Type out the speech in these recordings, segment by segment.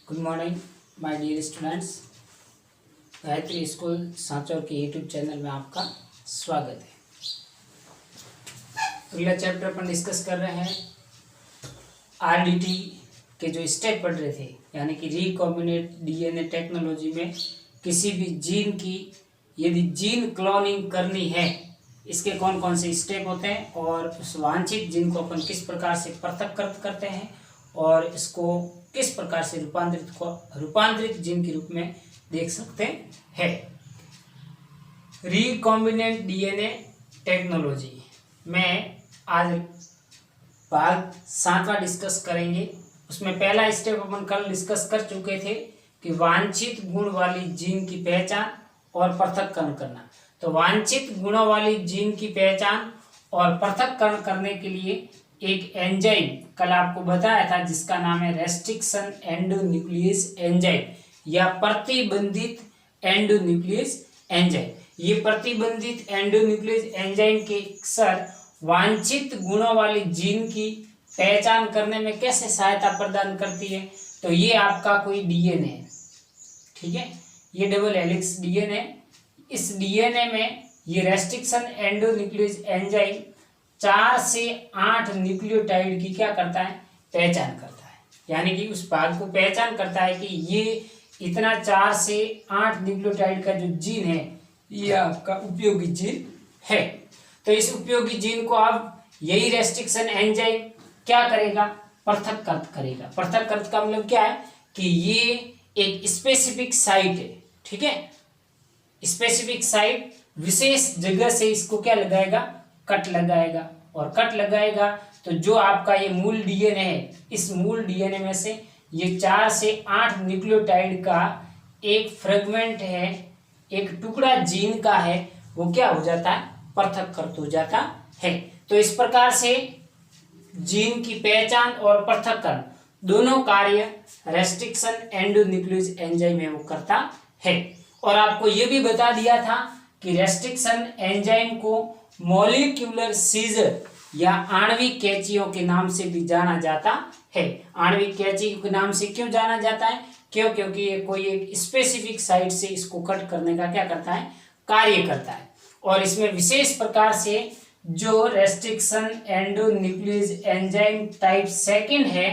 Good morning my dear students. Gayatri school Sanchore के YouTube channel में आपका स्वागत है। अगला चैप्टर अपन डिस्कस कर रहे हैं आरडीटी के जो स्टेप पढ़ रहे थे, यानी कि रिकॉम्बिनेंट डीएनए टेक्नोलॉजी में किसी भी जीन की यदि जीन क्लोनिंग करनी है, इसके कौन कौन से स्टेप होते हैं और उस वांछित जीन को अपन किस प्रकार से पृथक करते हैं और इसको किस प्रकार से रूपांतरित जीन के रूप में देख सकते हैं। रिकॉम्बिनेंट डीएनए टेक्नोलॉजी में आज भाग 7वां डिस्कस करेंगे। उसमें पहला स्टेप अपन कल डिस्कस कर चुके थे कि वांछित गुण वाली जीन की पहचान और पृथक्करण करना। तो वांछित गुणों वाली जीन की पहचान और पृथक्करण करने के लिए एक एंजाइम कल आपको बताया था जिसका नाम है रेस्ट्रिक्शन एंडोन्यूक्लियस एंजाइम या प्रतिबंधित एंडोन्यूक्लियस एंजाइम। ये प्रतिबंधित एंडोन्यूक्लियस एंजाइम के अक्सर वांछित गुणों वाली जीन की पहचान करने में कैसे सहायता प्रदान करती है। तो ये आपका कोई डीएनए है, ठीक है, ये डबल हेलिक्स डीएनए। इस डीएनए में ये रेस्ट्रिक्शन एंडोन्यूक्लियस एंजाइम 4 से 8 न्यूक्लियोटाइड की क्या करता है, पहचान करता है, यानी कि उस भाग को पहचान करता है कि ये इतना 4 से 8 न्यूक्लियोटाइड का जो जीन है ये आपका उपयोगी जीन है। तो इस उपयोगी जीन को अब यही रेस्ट्रिक्शन एंजाइम क्या करेगा, पृथक्कृत करेगा। पृथक्कृत का मतलब क्या है कि ये एक स्पेसिफिक साइट है, ठीक है, स्पेसिफिक साइट विशेष जगह से इसको क्या लगाएगा, कट लगाएगा। और कट लगाएगा तो जो आपका ये मूल डीएनए है, इस मूल डीएनए में से ये 4 से 8 न्यूक्लियोटाइड का एक फ्रेगमेंट है, एक टुकड़ा जीन का है, वो क्या हो जाता है, पृथक्कृत हो जाता है। तो इस प्रकार से जीन की पहचान और पृथक्करण दोनों कार्य रेस्ट्रिक्शन एंडोन्यूक्लियस एंजाइम में वो करता है। और आपको ये भी बता दिया था कि रेस्ट्रिक्शन एंजाइम को मॉलिक्यूलर सीजर या आणविक कैंचियों के नाम से भी जाना जाता है। आणविक कैंची के नाम से क्यों जाना जाता है, क्योंकि ये कोई एक स्पेसिफिक साइट से इसको कट करने का क्या करता है, कार्य करता है। और इसमें विशेष प्रकार से जो रेस्ट्रिक्शन एंडोन्यूक्लियस एंजाइम टाइप 2 है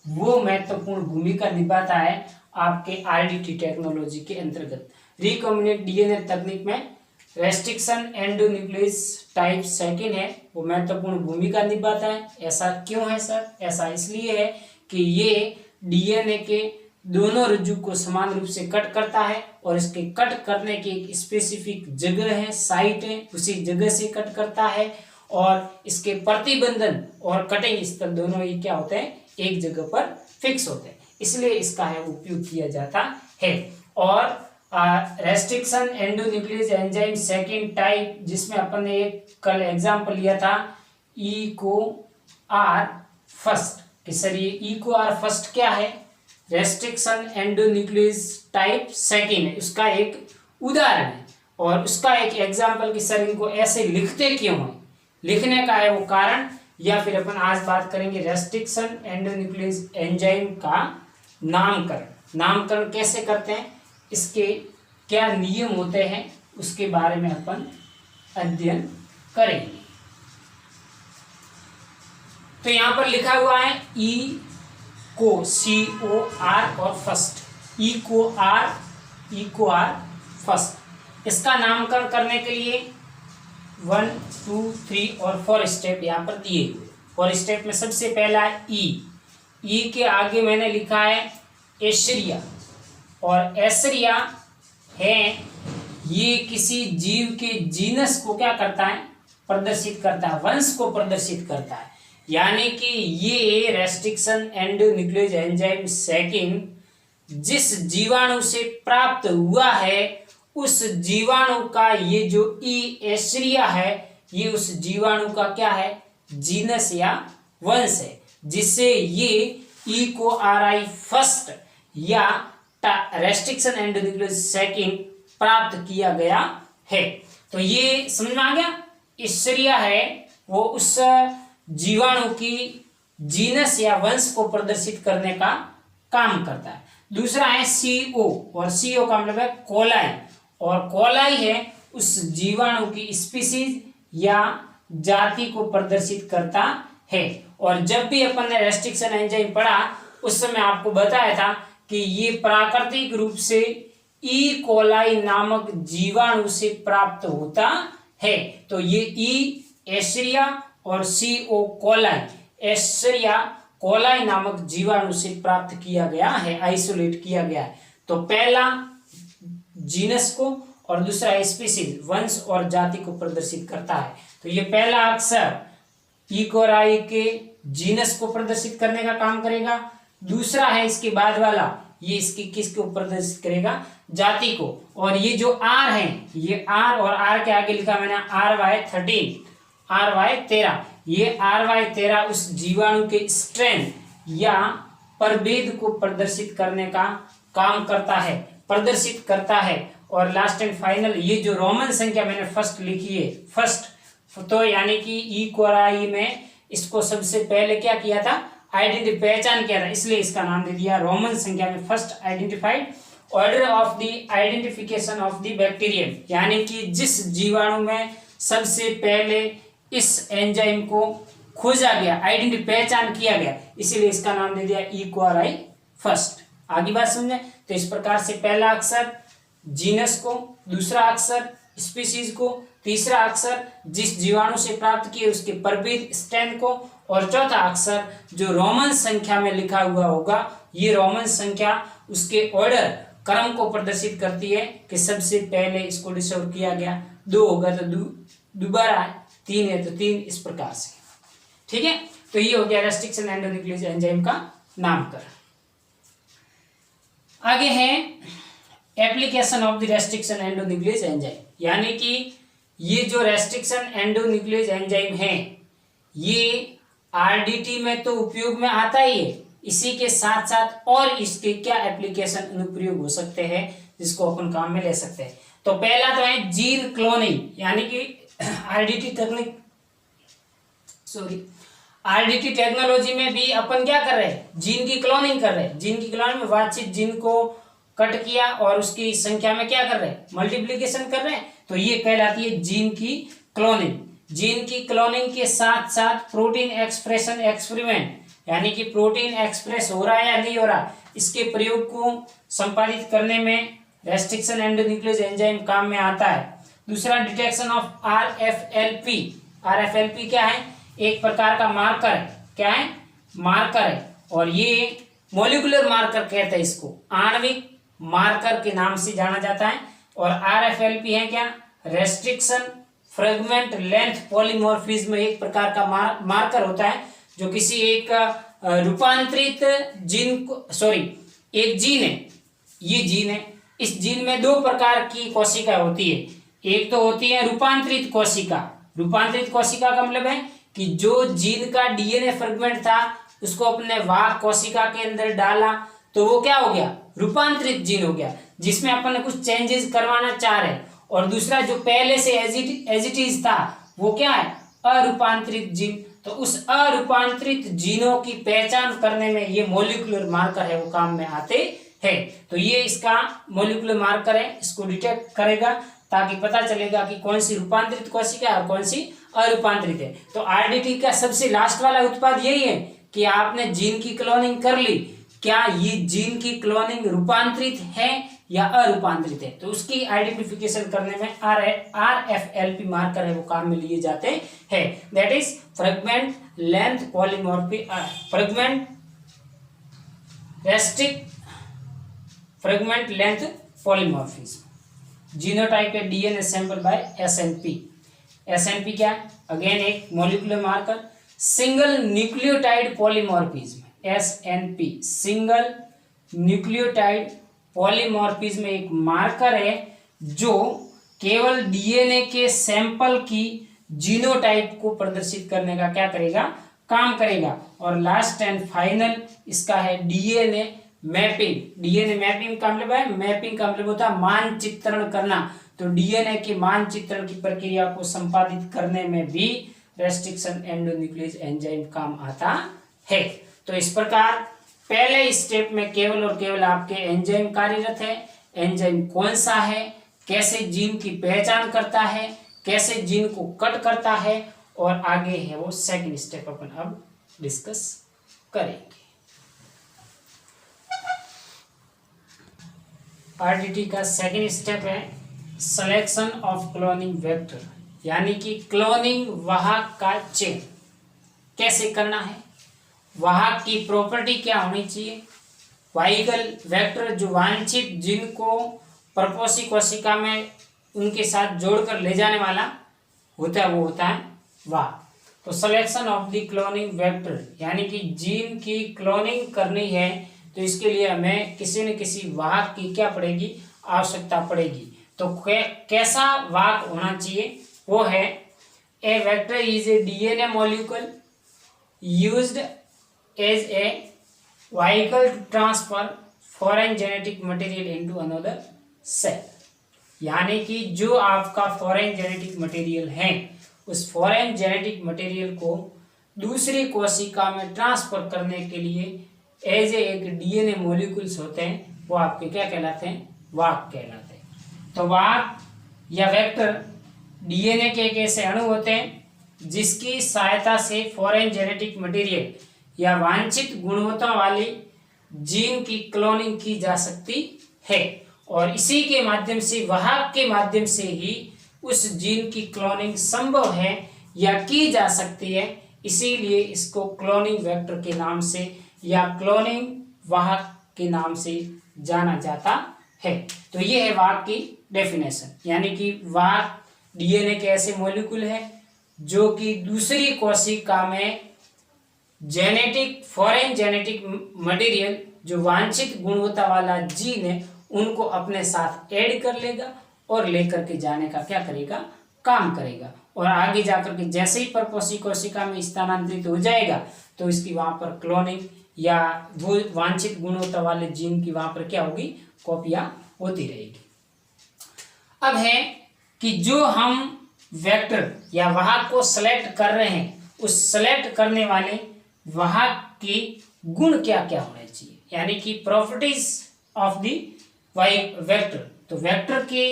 वो महत्वपूर्ण भूमिका निभाता है आपके आरडीटी टेक्नोलॉजी के अंतर्गत। रिकॉम्बिनेंट डीएनए तकनीक में रेस्ट्रिक्शन एंडोन्यूक्लियस टाइप 2 है वो महत्वपूर्ण भूमिका निभाता है। ऐसा क्यों है सर, ऐसा इसलिए है कि ये डीएनए के दोनों रज्जु को समान रूप से कट करता है और इसके कट करने की एक स्पेसिफिक जगह है, साइट है, उसी जगह से कट करता है। और इसके प्रतिबंधन और कटिंग स्थल दोनों ही क्या होते हैं, एक जगह पर फिक्स होते हैं, इसलिए इसका है उपयोग किया जाता है। और रेस्ट्रिक्शन एंडोन्यूक्लियस एंजाइम 2 टाइप जिसमें अपन ने एक कल एग्जांपल लिया था इको आर फर्स्ट कि सर ये इको आर फर्स्ट क्या है, रेस्ट्रिक्शन एंडोन्यूक्लियस टाइप 2 है, उसका एक उदाहरण है। और उसका एक एग्जांपल कि सर इनको ऐसे लिखते क्यों है, लिखने का है वो कारण, या फिर अपन आज बात करेंगे रेस्ट्रिक्शन एंडोन्यूक्लियस एंजाइम का नामकरण। नामकरण कैसे करते हैं, इसके क्या नियम होते हैं, उसके बारे में अपन अध्ययन करेंगे। तो यहां पर लिखा हुआ है ई को COR और फर्स्ट, इको आर फर्स्ट। इसका नामकरण करने के लिए 1, 2, 3 और 4 स्टेप यहाँ पर दिए हुए। 4 स्टेप में सबसे पहला है ई के आगे मैंने लिखा है एशरिया, और एशरिया है ये किसी जीव के जीनस को क्या करता है, प्रदर्शित करता है, वंश को प्रदर्शित करता है। यानी कि ये रेस्ट्रिक्शन एंडोन्यूक्लियस एंजाइम 2 जिस जीवाणु से प्राप्त हुआ है उस जीवाणु का ये जो एशरिया है ये उस जीवाणु का क्या है, जीनस या वंश है, जिससे ये EcoRI फर्स्ट या रेस्ट्रिक्शन एंडोन्यूक्लियस 2 प्राप्त किया गया है। तो ये समझ में आ गया, एशरिया है वो उस जीवाणु की जीनस या वंश को प्रदर्शित करने का काम करता है। दूसरा है CO, और CO का मतलब है कोलाई, और कोलाई है उस जीवाणु की स्पीसीज या जाति को प्रदर्शित करता है। और जब भी अपन ने रेस्ट्रिक्शन एंजाइम पढ़ा उस समय आपको बताया था कि ये प्राकृतिक रूप से ई कोलाई नामक जीवाणु से प्राप्त होता है। तो ये ई एशेरिया और CO कोलाई, एशेरिया कोलाई नामक जीवाणु से प्राप्त किया गया है, आइसोलेट किया गया है। तो पहला जीनस को और दूसरा स्पीसीज, वंश और जाति को प्रदर्शित करता है। तो ये पहला अक्षर ई कोलाई के जीनस को प्रदर्शित करने का काम करेगा। दूसरा है इसके बाद वाला, ये इसकी किसको प्रदर्शित करेगा, जाति को। और ये जो आर है, ये आर और आर के आगे लिखा मैंने RY13, RY13, ये RY13 उस जीवाणु के स्ट्रेन या प्रभेद को प्रदर्शित करने का काम करता है, प्रदर्शित करता है। और लास्ट एंड फाइनल ये जो रोमन संख्या मैंने फर्स्ट लिखी है, फर्स्ट, तो यानी कि ई कोलाई में इसको सबसे पहले क्या किया था, आइडेंटिटी, पहचान किया था, इसलिए इसका नाम दे दिया रोमन संख्या में first identified order of the identification of the bacterium, यानी कि जिस जीवाणु में सबसे पहले इस एंजाइम को खोजा गया, आइडेंटिटी, पहचान किया गया, इसीलिए इसका नाम दे दिया ई कोलाई फर्स्ट। आगे बात समझे। तो इस प्रकार से पहला अक्षर जीनस को, दूसरा अक्षर स्पीसीज को, तीसरा अक्षर जिस जीवाणु से प्राप्त किए उसके प्रभेद स्ट्रेन को, और चौथा अक्षर जो रोमन संख्या में लिखा हुआ होगा, ये रोमन संख्या उसके ऑर्डर, क्रम को प्रदर्शित करती है कि सबसे पहले इसको डिस्कवर किया गया। 2 होगा तो दोबारा, 3 है तो 3, इस प्रकार से। ठीक है, तो ये हो गया रेस्ट्रिक्शन एंडोन्यूक्लियस एंजाइम का नामकरण। आगे है application of the restriction endonuclease enzyme, यानी कि ये जो रेस्ट्रिक्शन एंडोन्यूक्लियस एंजाइम है ये RDT में तो उपयोग में आता ही है, इसी के साथ साथ और इसके क्या एप्लीकेशन, अनुप्रयोग हो सकते हैं जिसको अपन काम में ले सकते हैं। तो पहला तो है जीन क्लोनिंग, यानी कि RDT तकनीक, RDT टेक्नोलॉजी में भी अपन क्या कर रहे हैं, जीन की क्लोनिंग कर रहे हैं। जीन की क्लोनिंग में वांछित जीन को कट किया और उसकी संख्या में क्या कर रहे हैं, मल्टीप्लीकेशन कर रहे हैं, तो ये कहलाती है जीन की क्लोनिंग। जीन की क्लोनिंग के साथ साथ प्रोटीन एक्सप्रेशन एक्सपेरिमेंट, यानी कि प्रोटीन एक्सप्रेस हो रहा है या नहीं हो रहा, इसके प्रयोग को संपादित करने में रेस्ट्रिक्शन एंडोन्यूक्लियस एंजाइम काम में आता है। दूसरा डिटेक्शन ऑफ RFLP, RFLP क्या है, एक प्रकार का मार्कर है, क्या है, मार्कर है, और ये मॉलिक्यूलर मार्कर कहते हैं इसको, आणविक मार्कर के नाम से जाना जाता है। और RFLP है क्या, रेस्ट्रिक्शन फ्रेगमेंट लेंथ पॉलीमॉर्फिज्म, एक प्रकार का मार्कर होता है जो किसी एक रूपांतरित जीन को, एक जीन है, ये जीन है, इस जीन में 2 प्रकार की कोशिका होती है। एक तो होती है रूपांतरित कोशिका, रूपांतरित कोशिका का मतलब है कि जो जीन का DNA फ्रेगमेंट था उसको अपने वाहक कोशिका के अंदर डाला तो वो क्या हो गया, रूपांतरित जीन हो गया, जिसमें अपन ने कुछ चेंजेस करवाना चाह रहे हैं। और दूसरा जो पहले से एज इट इज था वो क्या है, अरूपांतरित जीन। तो उस अरूपांतरित जीनों की पहचान करने में ये मॉलिक्यूलर मार्कर है वो काम में आते हैं। तो ये इसका मॉलिक्यूलर मार्कर है, इसको डिटेक्ट करेगा ताकि पता चलेगा कि कौन सी रूपांतरित कोशिका है और कौन सी अरूपांतरित है। तो RDT का सबसे लास्ट वाला उत्पाद यही है कि आपने जीन की क्लोनिंग कर ली, क्या ये जीन की क्लोनिंग रूपांतरित है या अरूपांतरित है, तो उसकी आइडेंटिफिकेशन करने में RFLP मार्कर है वो काम में लिए जाते हैं। That is fragment length polymorphy, fragment restrict fragment length polymorphism. Genotype है DNA sample by SNP। SNP क्या है, अगेन एक molecular marker. Single nucleotide polymorphism, SNP, single nucleotide polymorphism एक मार्कर है जो केवल DNA के सैंपल की जीनोटाइप को प्रदर्शित करने का क्या करेगा, काम करेगा। और लास्ट एंड फाइनल इसका है DNA मैपिंग। DNA मैपिंग का मतलब है, मैपिंग का मतलब होता है मानचित्रण करना। तो DNA के मानचित्रण की प्रक्रिया को संपादित करने में भी रेस्ट्रिक्शन एंडोन्यूक्लियस एंजाइम काम आता है। तो इस प्रकार पहले स्टेप में केवल और केवल आपके एंजाइम कार्यरत है, एंजाइम कौन सा है, कैसे जीन की पहचान करता है, कैसे जीन को कट करता है, और आगे है वो सेकंड स्टेप अपन अब डिस्कस करेंगे। आरडीटी का सेकंड स्टेप है सिलेक्शन ऑफ क्लोनिंग वेक्टर, यानी कि क्लोनिंग वाहक का चयन कैसे करना है, वाहक की प्रॉपर्टी क्या होनी चाहिए, वाहिकल वेक्टर जो वांछित जीन को परपोषी कोशिका में उनके साथ जोड़कर ले जाने वाला होता है, वो होता है वाहक। तो selection of the cloning vector, यानी कि जीन की क्लोनिंग करनी है तो इसके लिए हमें किसी न किसी वाहक की क्या पड़ेगी, आवश्यकता पड़ेगी। तो कैसा वाहक होना चाहिए, वो है a vector is a DNA molecule used as a vehicle to transfer foreign genetic material into another cell, यानी कि जो आपका फॉरेन जेनेटिक मटेरियल है उस फॉरेन जेनेटिक मटेरियल को दूसरी कोशिका में ट्रांसफर करने के लिए एज एक डीएनए मॉलिक्यूल्स होते हैं, वो आपके क्या कहलाते हैं, वाहक कहलाते हैं। तो वाहक या वेक्टर डीएनए के एक ऐसे अणु होते हैं जिसकी सहायता से फॉरेन जेनेटिक मटेरियल या वांछित गुणवत्ता वाली जीन की क्लोनिंग की जा सकती है, और इसी के माध्यम से वाहक के माध्यम से ही उस जीन की क्लोनिंग संभव है या की जा सकती है, इसीलिए इसको क्लोनिंग वेक्टर के नाम से या क्लोनिंग वाहक के नाम से जाना जाता है। तो ये है वाहक की डेफिनेशन, यानी कि वाहक डीएनए के ऐसे मॉलिक्यूल है जो कि दूसरी कोशिका में जेनेटिक फॉरेन जेनेटिक मटेरियल जो वांछित गुणवत्ता वाला जीन है उनको अपने साथ ऐड कर लेगा और लेकर के जाने का क्या करेगा, काम करेगा, और आगे जाकर के जैसे ही परपोषी कोशिका में स्थानांतरित हो जाएगा तो इसकी वहां पर क्लोनिंग या वो वांछित गुणवत्ता वाले जीन की वहां पर क्या होगी, कॉपियां होती रहेगी। अब है कि जो हम वेक्टर या वाहक को सेलेक्ट कर रहे हैं उस सेलेक्ट करने वाले वाहक की गुण क्या क्या होने चाहिए, यानी कि प्रॉपर्टीज ऑफ द वेक्टर। तो वेक्टर के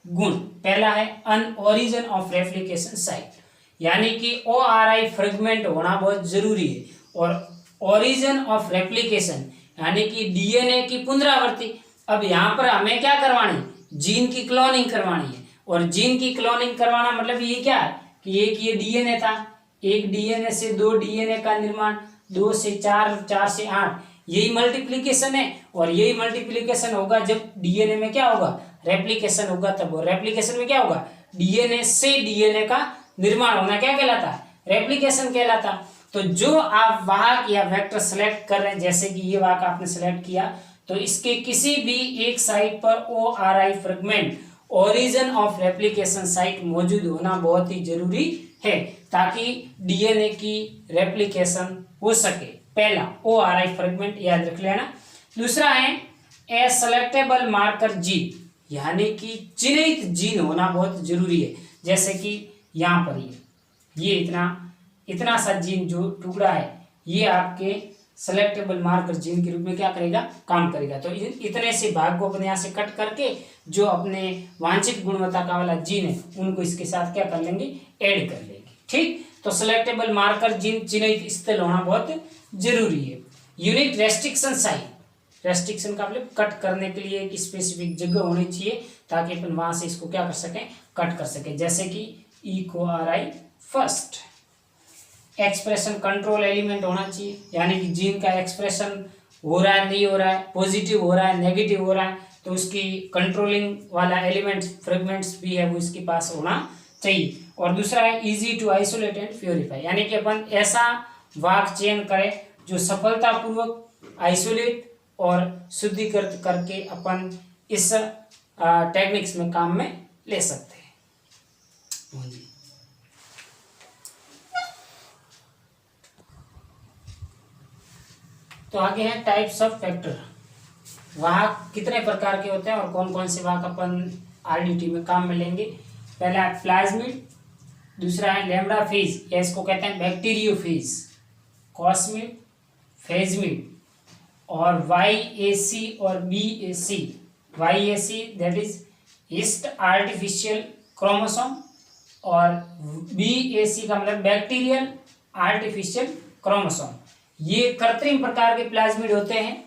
गुण, पहला है अनओरिजिन ऑफ रेप्लिकेशन साइट, यानी कि ORI फ्रेगमेंट होना बहुत जरूरी है, और ओरिजिन ऑफ रेप्लिकेशन यानी कि डीएनए की पुनरावृत्ति। अब यहाँ पर हमें क्या करवानी, जीन की क्लोनिंग करवानी है, और जीन की क्लोनिंग करवाना मतलब ये क्या है कि एक ये डीएनए था, एक डीएनए से 2 डीएनए का निर्माण, 2 से 4, 4 से 8, यही मल्टीप्लिकेशन है, और यही मल्टीप्लिकेशन होगा जब डीएनए में क्या होगा, रेप्लिकेशन होगा तब। और रेप्लिकेशन में क्या होगा, डीएनए से डीएनए का निर्माण होना क्या कहलाता है, रेप्लिकेशन कहलाता। तो जो आप वाहक या वेक्टर सेलेक्ट कर रहे हैं, जैसे कि ये वाहक आपने सेलेक्ट किया, तो इसके किसी भी एक साइट पर ORI fragment origin of replication site मौजूद होना बहुत ही जरूरी है ताकि डीएनए की रेप्लिकेशन हो सके। पहला ORI फ्रेगमेंट याद रख लेना। दूसरा है ए सेलेक्टेबल मार्कर जीन, यानी कि चिन्हित जीन होना बहुत जरूरी है। जैसे कि यहाँ पर ये इतना सा जीन जो टुकड़ा है ये आपके सेलेक्टेबल मार्कर जीन के रूप में क्या करेगा, काम करेगा। तो इतने से भाग को अपने यहाँ से कट करके जो अपने वांछित गुणवत्ता का वाला जीन है उनको इसके साथ क्या कर लेंगे, ऐड कर लेंगे। ठीक, तो सेलेक्टेबल मार्कर जीन चिन्हित स्थल होना बहुत जरूरी है। यूनिक रेस्ट्रिक्शन साइट, रेस्ट्रिक्शन का मतलब कट करने के लिए एक स्पेसिफिक जगह होनी चाहिए ताकि अपन वहां से इसको क्या कर सकें, कट कर सकें। जैसे कि EcoRI first. Expression control element होना चाहिए, यानी कि जीन का एक्सप्रेशन हो रहा है नहीं हो रहा है, पॉजिटिव हो रहा है नेगेटिव हो रहा है, तो उसकी कंट्रोलिंग वाला एलिमेंट्स फ्रेगमेंट्स भी है वो इसके पास होना चाहिए। और दूसरा है easy to isolate and purify, यानी कि अपन ऐसा वाहक चयन करें जो सफलतापूर्वक आइसोलेट और शुद्धिकृत करके अपन इस टेक्निक्स में काम में ले सकते हैं। तो आगे है टाइप्स ऑफ वेक्टर। वाहक कितने प्रकार के होते हैं और कौन कौन से वाहक अपन आरडीटी में काम में लेंगे। पहला है प्लाज्मिड, दूसरा है लैम्ब्डा फेज या इसको कहते हैं बैक्टीरियोफेज, कॉस्मिड, फेजमिड, और YAC और BAC, YAC that is yeast artificial chromosome और BAC का मतलब बैक्टीरियल आर्टिफिशियल क्रोमोसोम। ये कृत्रिम प्रकार के प्लाज्मिड होते हैं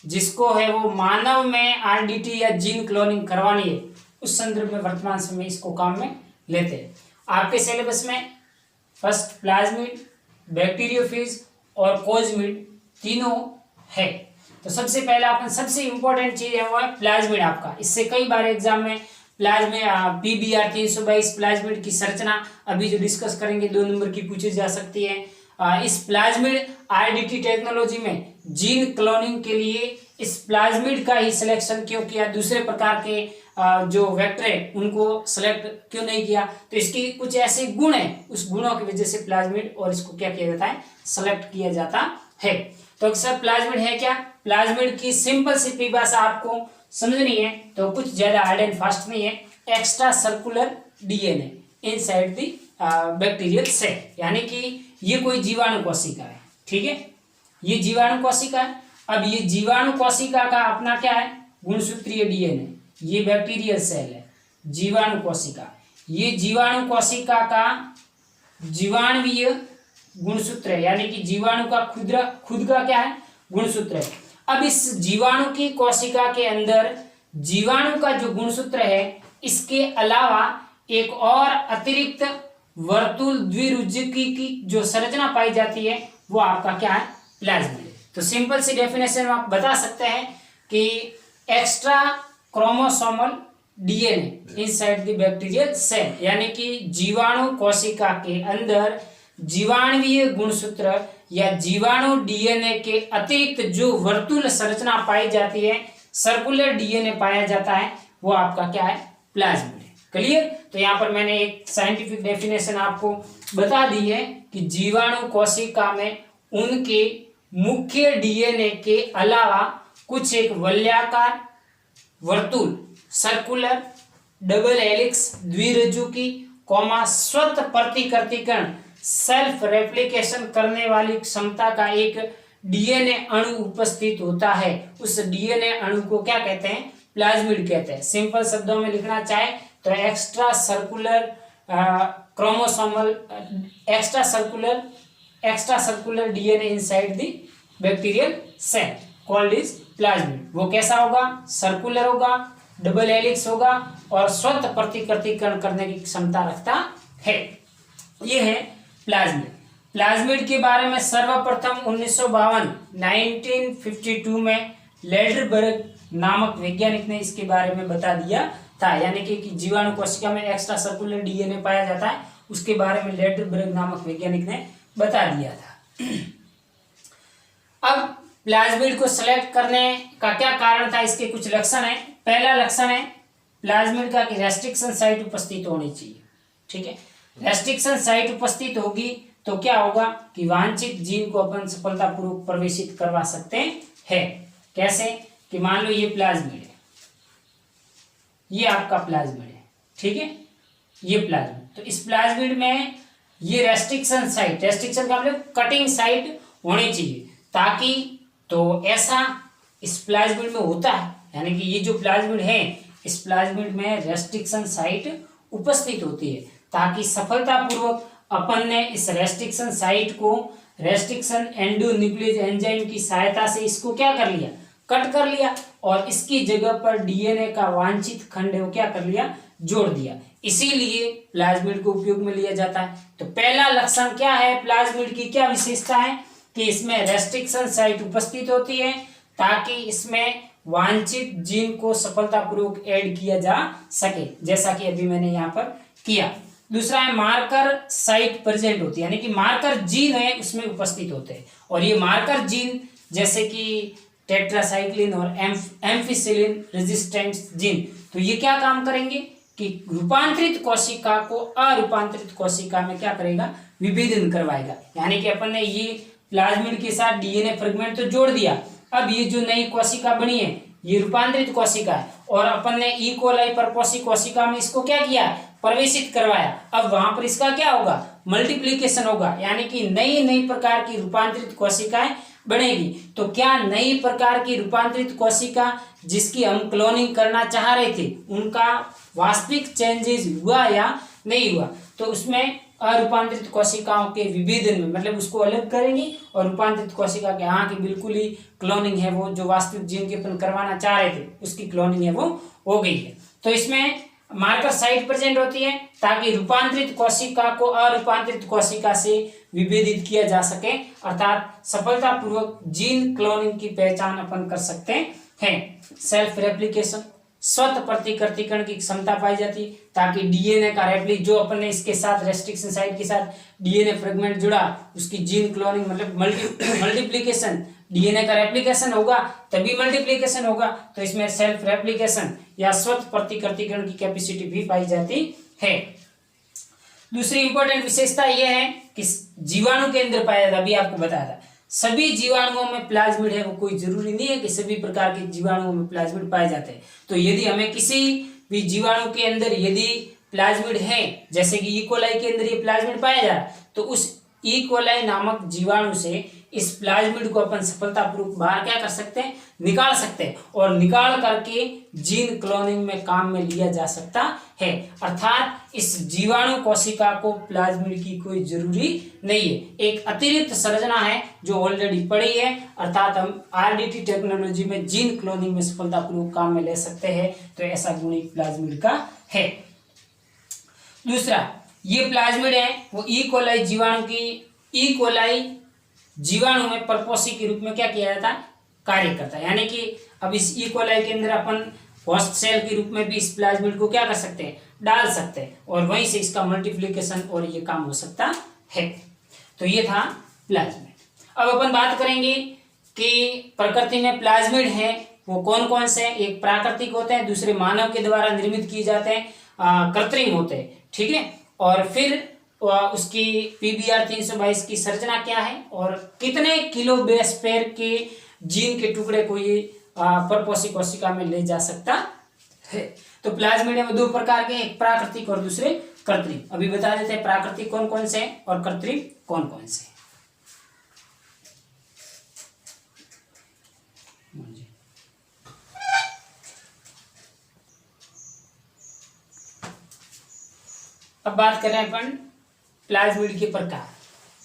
जिसको है वो मानव में RDT या जीन क्लोनिंग करवानी है, उस संदर्भ में वर्तमान समय इसको काम में लेते हैं। आपके सिलेबस में फर्स्ट प्लाज्मिड, बैक्टीरियोफेज और कोजमिड तीनों है। तो सबसे पहले अपन सबसे इंपॉर्टेंट चीज है वो है प्लाज्मिड आपका। इससे कई बार एग्जाम में प्लाज्मिड PBR 322 प्लाज्मिड की संरचना अभी जो डिस्कस करेंगे 2 नंबर की पूछी जा सकती है। इस प्लाज्मिड RDT टेक्नोलॉजी में जीन क्लोनिंग के लिए इस प्लाज्मिड का ही सिलेक्शन क्यों किया, दूसरे प्रकार के जो वेक्टर है उनको सेलेक्ट क्यों नहीं किया? तो इसकी कुछ ऐसे गुण है, उस गुणों की वजह से प्लाज्मिड और इसको क्या किया जाता है, सेलेक्ट किया जाता है। तो सर प्लाज्मिड है क्या? प्लाज्मिड की सिंपल सी परिभाषा आपको समझनी है तो कुछ ज्यादा हार्ड एंड फास्ट नहीं है। Extra circular DNA inside the bacterial cell, यानी कि ये कोई जीवाणु कोशिका है, ठीक है, ये जीवाणु कोशिका है। अब ये जीवाणु कोशिका का अपना क्या है, गुणसूत्रीय DNA, ये बैक्टीरियल सेल है जीवाणु कोशिका। ये जीवाणु कोशिका का जीवाणुवीय गुणसूत्र है, यानी कि जीवाणु का खुद का क्या है, गुणसूत्र है। अब इस जीवाणु की कोशिका के अंदर जीवाणु का जो गुणसूत्र है इसके अलावा एक और अतिरिक्त वर्तुल द्विरुज्यकी की जो संरचना पाई जाती है वो आपका क्या है, प्लाज्मिड। तो सिंपल सी डेफिनेशन आप बता सकते हैं कि extra chromosomal DNA inside the bacterial cell, यानी कि जीवाणु कोशिका के अंदर जीवाणुवीय गुणसूत्र या जीवाणु DNA के अतिरिक्त जो वर्तुल संरचना पाई जाती है, सर्कुलर DNA पाया जाता है, वो आपका क्या है, प्लाज्मिड। क्लियर? तो यहाँ पर मैंने एक साइंटिफिक डेफिनेशन आपको बता दी है कि जीवाणु कोशिका में उनके मुख्य DNA के अलावा कुछ एक वलयाकार वर्तुल, सर्कुलर, डबल हेलिक्स, द्विरज्जुकी, स्वतः प्रतिकृतिकरण, सेल्फ रेप्लिकेशन करने वाली क्षमता का एक DNA अणु उपस्थित होता है। उस DNA अणु को क्या कहते हैं, प्लाज्मिड कहते हैं। सिंपल शब्दों में लिखना चाहे तो extra circular chromosomal extra circular DNA inside the bacterial cell called is plasmid. वो कैसा होगा, सर्कुलर होगा, डबल हेलिक्स होगा और स्वतः प्रतिकृतिकरण करने की क्षमता रखता है। ये है प्लाज्मिड। प्लाज्मिड के बारे में सर्वप्रथम 1952 में लेडरबर्ग नामक वैज्ञानिक ने इसके बारे में बता दिया था, यानी कि जीवाणु कोशिका में एक्स्ट्रा सर्कुलर DNA पाया जाता है, उसके बारे में लेडरबर्ग नामक वैज्ञानिक ने बता दिया था। अब प्लाज्मिड को सिलेक्ट करने का क्या कारण था, इसके कुछ लक्षण है। पहला लक्षण है प्लाज्मिड का कि रेस्ट्रिक्शन साइट उपस्थित होनी चाहिए, ठीक है। रेस्ट्रिक्शन साइट उपस्थित होगी तो क्या होगा कि वांछित जीन को अपन सफलतापूर्वक प्रवेशित करवा सकते हैं। कैसे कि मान लो ये प्लाज्मिड है, ये आपका प्लाज्मिड है, ठीक है, ये प्लाज्मिड। तो इस प्लाज्मिड में ये रेस्ट्रिक्शन का मतलब कटिंग साइट होनी चाहिए, ताकि तो ऐसा इस प्लाज्मिड में होता है, यानी कि ये जो प्लाज्मिड है इस प्लाज्मिड में रेस्ट्रिक्शन साइट उपस्थित होती है, ताकि सफलतापूर्वक अपन ने इस रेस्ट्रिक्शन साइट को रेस्ट्रिक्शन एंडोन्यूक्लियस एंजाइम की सहायता से इसको क्या कर लिया, कट कर लिया और इसकी जगह पर DNA का वांछित खंड है वो क्या कर लिया, जोड़ दिया। इसीलिए प्लाज्मिड को उपयोग में लिया जाता है। तो पहला लक्षण क्या है, प्लाज्मिड की क्या विशेषता है कि इसमें रेस्ट्रिक्शन साइट उपस्थित होती है ताकि इसमें वांछित जीन को सफलतापूर्वक ऐड किया जा सके, जैसा कि अभी मैंने यहाँ पर किया। दूसरा है मार्कर साइट प्रेजेंट होती है, यानी कि मार्कर जीन है उसमें उपस्थित होते हैं, और ये मार्कर जीन जैसे कि टेट्रासाइक्लिन और एम्फिसिलिन रेजिस्टेंट जीन, तो ये क्या काम करेंगे कि रूपांतरित कोशिका को अरूपांतरित कोशिका में क्या करेगा, विभेदन करवाएगा। यानी कि अपन ने ये प्लाज्मिड के साथ DNA फ्रेगमेंट तो जोड़ दिया, अब ये जो नई कोशिका बनी है ये रूपांतरित कोशिका है, और अपन ने ई कोलाई परपोसी कोशिका में इसको क्या किया, प्रवेशित करवाया। अब वहां पर इसका क्या होगा, मल्टीप्लीकेशन होगा, यानी कि नई नई प्रकार की रूपांतरित कोशिकाएं बनेगी। तो क्या नई प्रकार की रूपांतरित कोशिका जिसकी हम क्लोनिंग करना चाह रहे थे उनका वास्तविक चेंजेस हुआ या नहीं हुआ? तो उसमें अरूपांतरित कोशिकाओं के विभेदन में मतलब उसको अलग करेंगे और रूपांतरित कोशिका के यहाँ की बिल्कुल ही क्लोनिंग है, वो जो वास्तविक जीन के अपन करवाना चाह रहे थे उसकी क्लोनिंग है वो हो गई है। तो इसमें मार्कर साइट प्रेजेंट होती है ताकि रूपांतरित कोशिका को अरूपांतरित कोशिका से विभेदित किया जा सके, अर्थात सफलतापूर्वक जीन क्लोनिंग की पहचान अपन कर सकते हैं। सेल्फ रेप्लिकेशन, स्वतः प्रतिकृतिकरण की क्षमता पाई जाती ताकि डीएनए का रेप्लिक जो अपन ने इसके साथ रेस्ट्रिक्शन साइट के साथ डीएनए फ्रेगमेंट जुड़ा उसकी जीन क्लोनिंग मतलब मल्टीप्लिकेशन, डीएनए का रेप्लिकेशन होगा तभी मल्टीप्लिकेशन होगा। तो इसमें सेल्फ रेप्लिकेशन या स्वतः प्रतिकृतिकरण की कैपेसिटी भी पाई जाती है। दूसरी इंपॉर्टेंट विशेषता यह है कि जीवाणु के अंदर पाया जाता, अभी आपको बताया था सभी जीवाणुओं में प्लाज्मिड है, वो कोई जरूरी नहीं है कि सभी प्रकार के जीवाणुओं में प्लाज्मिड पाए जाते हैं। तो यदि हमें किसी भी जीवाणु के अंदर यदि प्लाज्मिड है, जैसे कि इकोलाई के अंदर ये प्लाज्मिड पाया जा रहा है, तो उस इकोलाई नामक जीवाणु से इस प्लाज्मिड को अपन सफलतापूर्वक बाहर क्या कर सकते हैं, निकाल सकते हैं और निकाल करके जीन क्लोनिंग में काम में लिया जा सकता है। अर्थात इस जीवाणु कोशिका को प्लाज्मिड की कोई जरूरी नहीं है, एक अतिरिक्त संरचना है जो ऑलरेडी पड़ी है। अर्थात हम आरडीटी टेक्नोलॉजी में जीन क्लोनिंग में सफलतापूर्वक काम में ले सकते हैं। तो ऐसा गुण प्लाज्मिड का है। दूसरा, ये प्लाज्मिड है वो इकोलाई जीवाणु की इकोलाई जीवाणु में परपोषी के रूप में क्या किया जाता है, कार्य करता है। यानी कि अब इस इकोलाई के अंदर अपन होस्ट सेल के रूप में भी इस प्लाज्मिड को क्या कर सकते हैं, डाल सकते हैं और वहीं से इसका मल्टीप्लिकेशन और ये काम हो सकता है। तो ये था प्लाज्मिड। अब अपन बात करेंगे कि प्रकृति में प्लाज्मिड है वो कौन कौन से, एक प्राकृतिक होते हैं, दूसरे मानव के द्वारा निर्मित किए जाते हैं, कृत्रिम होते हैं, ठीक है। और फिर उसकी पीबीआर 322 की संरचना क्या है और कितने किलो बेस पेयर के जीन के टुकड़े को ये परपोषी कोशिका में ले जा सकता है। तो प्लाज्मिड में दो प्रकार के, एक प्राकृतिक और दूसरे कृत्रिम। अभी बता देते हैं प्राकृतिक कौन कौन से और कृत्रिम कौन कौन से। अब बात करें अपन प्लाज्मिड के प्रकार।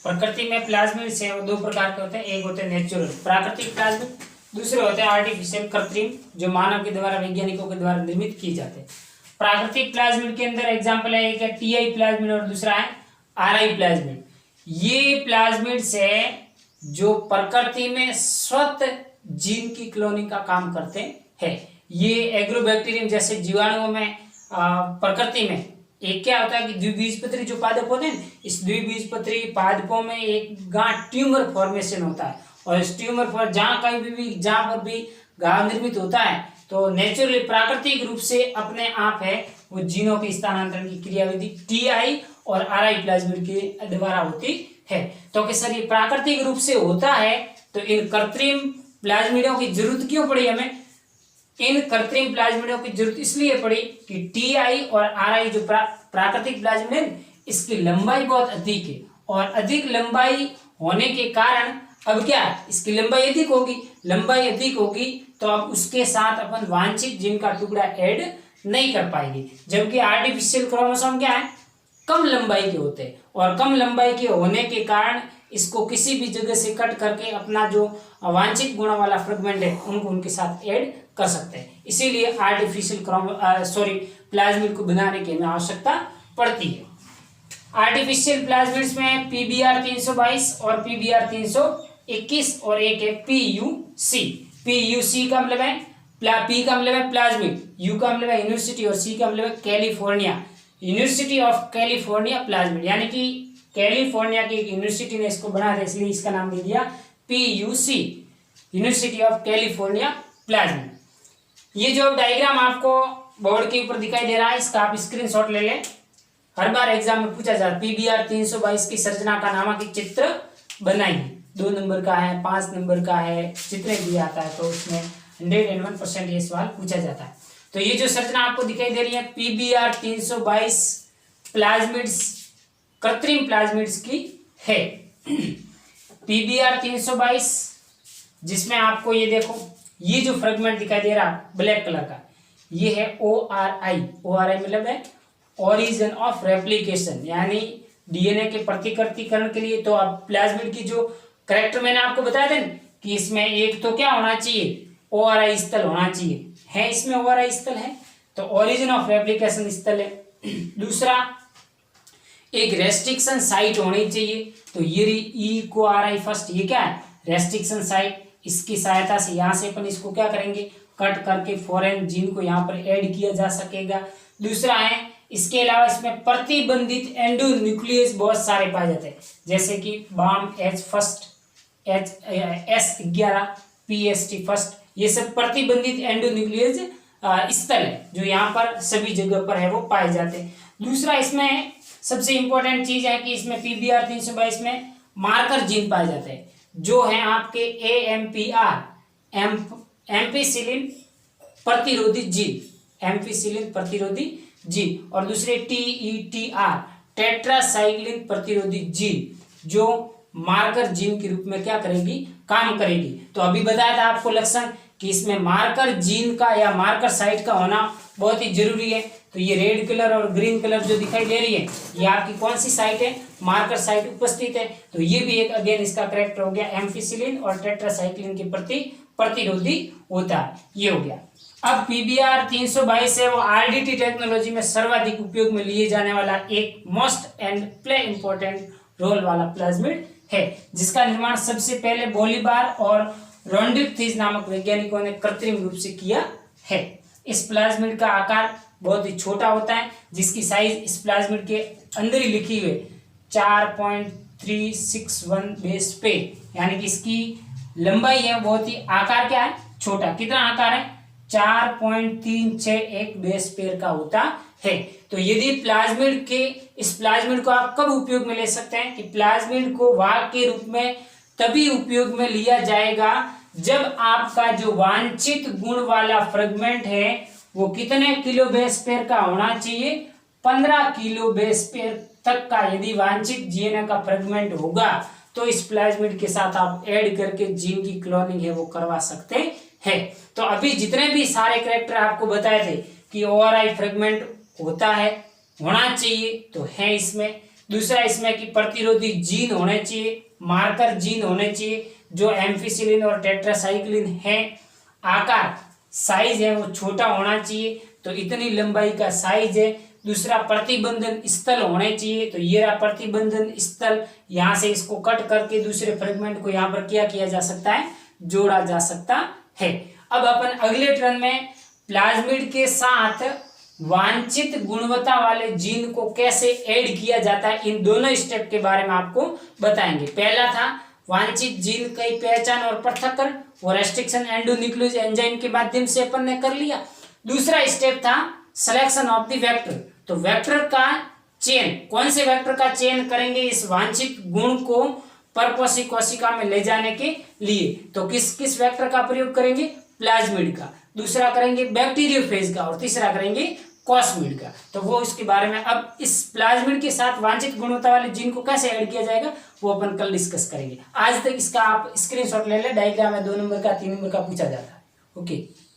प्रकृति में प्लाज्मिड से दो प्रकार के होते हैं, एक होते हैं नेचुरल प्राकृतिक प्लाज्मिड, दूसरे होते हैं आर्टिफिशियल कृत्रिम जो मानव के द्वारा वैज्ञानिकों के द्वारा निर्मित किए जाते हैं। प्राकृतिक प्लाज्मिड के अंदर एग्जांपल है, एक है टीआई प्लाज्मिड और दूसरा है आरआई प्लाज्मिड। ये प्लाज्मिड से जो प्रकृति में स्वतः जीन की क्लोनिंग का काम करते हैं। ये एग्रोबैक्टीरियम जैसे जीवाणुओं में प्रकृति में एक क्या होता है कि द्विबीजपत्री जो पादप होते हैं, इस द्विबीजपत्री पादपों में एक गांठ ट्यूमर फॉर्मेशन होता है और इस ट्यूमर पर जहाँ पर भी गांठ निर्मित होता है तो नेचुरली प्राकृतिक रूप से अपने आप है वो जीनों के स्थानांतरण की क्रियाविधि टीआई और आरआई प्लाज्मिड के द्वारा होती है। तो कि सर ये प्राकृतिक रूप से होता है तो इन कृत्रिम प्लाज्मिडों की जरूरत क्यों पड़ी हमें? इन कृत्रिम प्लाज्मिडों की जरूरत इसलिए पड़ी कि टीआई और आरआई जो प्राकृतिक प्लाज्मिड है इसकी लंबाई बहुत अधिक है और अधिक लंबाई होने के कारण अब क्या इसकी लंबाई अधिक होगी तो अब उसके साथ अपन वांछित जीन का टुकड़ा ऐड नहीं कर पाएंगे। जबकि आर्टिफिशियल क्रोमोसोम क्या है, कम लंबाई के होते हैं और कम लंबाई के होने के कारण इसको किसी भी जगह से कट करके अपना जो वांछित गुणों वाला फ्रेगमेंट है उनको उनके साथ ऐड कर सकते हैं। इसीलिए आर्टिफिशियल प्लाज्मिड को बनाने की हमें आवश्यकता पड़ती है। आर्टिफिशियल प्लाज्मिड्स में पीबीआर 322 और पीबीआर 321 और एक है पीयूसी। पीयूसी का मतलब है पी का मतलब है प्लाज्मिड, यू का मतलब है यूनिवर्सिटी और सी का मतलब है California, university of California plasmid. यानी कि कैलिफोर्निया की यूनिवर्सिटी ने इसको बना दिया इसलिए इसका नाम दे दिया PUC, university of California plasmid. ये जो डायग्राम आपको बोर्ड के ऊपर दिखाई दे रहा है इसका आप स्क्रीनशॉट ले लें। हर बार एग्जाम में पूछा जाता है पीबीआर 322 की संरचना का नामक चित्र बनाइए। 2 नंबर का है, 5 नंबर का है, जितने भी आता है तो उसमें 101% ये सवाल पूछा जाता है। तो ये जो संरचना आपको दिखाई दे रही है पीबीआर 322 प्लाज्मिड्स कृत्रिम प्लाज्मिड्स की है। पीबीआर 322 जिसमें आपको ये देखो, ये जो फ्रेगमेंट दिखाई दे रहा ब्लैक कलर का, ये है ORI। ORI मतलब है ओरिजिन ऑफ रेप्लिकेशन, यानी डीएनए के प्रतिकृतिकरण के लिए। तो अब प्लाज्मिड की जो करेक्टर मैंने आपको बताया था ना कि इसमें एक तो क्या होना चाहिए, ORI स्थल होना चाहिए, है इसमें ORI स्थल है, तो ओरिजिन ऑफ रेप्लिकेशन स्थल है। दूसरा, एक रेस्ट्रिक्शन साइट होनी चाहिए, तो ये ई को RI फर्स्ट, ये क्या है, रेस्ट्रिक्शन साइट। इसकी सहायता से यहाँ से अपन इसको क्या करेंगे, कट करके फॉरेन जीन को यहाँ पर ऐड किया जा सकेगा। दूसरा है, इसके अलावा इसमें प्रतिबंधित एंडोन्यूक्लियस बहुत सारे पाए जाते हैं, जैसे कि BAM H first, S11 PST first, ये सब प्रतिबंधित एंडोन्यूक्लियस स्थल है जो यहाँ पर सभी जगह पर है वो पाए जाते हैं। दूसरा, इसमें सबसे इंपॉर्टेंट चीज है कि इसमें PBR 322 में मार्कर जीन पाए जाते हैं, जो है आपके AMPR एम्पिसिलिन प्रतिरोधी जीन, एम्पिसिलिन प्रतिरोधी जीन, और दूसरे TETR टेट्रासाइक्लिन प्रतिरोधी जीन, जो मार्कर जीन के रूप में क्या करेगी, काम करेगी। तो अभी बताया था आपको लक्षण कि इसमें मार्कर जीन का या मार्कर साइट का होना बहुत ही जरूरी है। तो ये रेड कलर और ग्रीन कलर जो दिखाई दे रही है, ये आपकी कौन सी साइट है, मार्कर साइट उपस्थित है। तो ये भी एक अगेन इसका करेक्टर हो गया, एम्फिसिलिन और टेट्रासाइक्लिन के प्रति प्रतिरोधी होता है, ये हो गया। अब PBR 322 है वो RDT टेक्नोलॉजी में सर्वाधिक उपयोग में लिए जाने वाला एक most and play important role वाला प्लाज्मिड है, जिसका निर्माण सबसे पहले बोलीबार और रॉन्डिप थीज नामक वैज्ञानिकों ने कृत्रिम रूप से किया है। इस प्लाज्मिड का आकार बहुत ही छोटा होता है, जिसकी साइज इस प्लाज्मिड के अंदर ही लिखी हुई 4.361 बेस पे, यानी कि इसकी लंबाई है बहुत ही, आकार क्या है, छोटा। कितना आकार है, 4.361 बेस पेयर का होता है। तो यदि प्लाज्मिड के, इस प्लाज्मिड को आप कब उपयोग में ले सकते हैं कि प्लाज्मिड को वाहक के रूप में तभी उपयोग में लिया जाएगा जब आपका जो वांछित गुण वाला फ्रेगमेंट है वो कितने किलो बेस पेयर का होना चाहिए, 15 किलो बेस पेयर तक का यदि वांछित जीएनए का फ्रेगमेंट होगा तो इस प्लाज्मिड के साथ आप ऐड करके जीन की क्लोनिंग है वो करवा सकते हैं। तो अभी जितने भी सारे कैरेक्टर आपको बताए थे कि ORI फ्रेगमेंट होता है, होना चाहिए, तो है इसमें। दूसरा, इसमें कि प्रतिरोधी जीन होने चाहिए, मार्कर जीन होने चाहिए जो एम्फिसिलिन और टेट्रासाइक्लिन है। आकार, साइज है वो छोटा होना चाहिए, तो इतनी लंबाई का साइज है। दूसरा, प्रतिबंधन स्थल होने चाहिए, तो ये रहा प्रतिबंधन स्थल, यहाँ से इसको कट करके दूसरे फ्रेगमेंट को यहाँ पर क्या किया जा सकता है, जोड़ा जा सकता है। अब अपन अगले टर्न में प्लाज्मिड के साथ वांछित गुणवत्ता वाले जीन को कैसे ऐड किया जाता है, इन दोनों स्टेप के बारे में आपको बताएंगे। पहला था वांछित जीन की पहचान और पृथक्करण, वो रेस्ट्रिक्शन एंडोन्यूक्लियस एंजाइम के माध्यम से अपन ने कर लिया। दूसरा स्टेप था सिलेक्शन ऑफ द वेक्टर, तो वेक्टर का चयन, कौन से वेक्टर का चयन करेंगे इस वांछित गुण को परपोषी कोशिका में ले जाने के लिए, तो किस किस वेक्टर का प्रयोग करेंगे, प्लाज्मिड का, दूसरा करेंगे बैक्टीरियोफेज का, और तीसरा करेंगे कॉस्मिड का। तो वो इसके बारे में अब इस प्लाज्मिड के साथ वांछित गुणवत्ता वाले जीन को कैसे ऐड किया जाएगा वो अपन कल डिस्कस करेंगे। आज तक इसका आप स्क्रीनशॉट ले ले, डायग्राम है 2 नंबर का 3 नंबर का पूछा जाता है। ओके।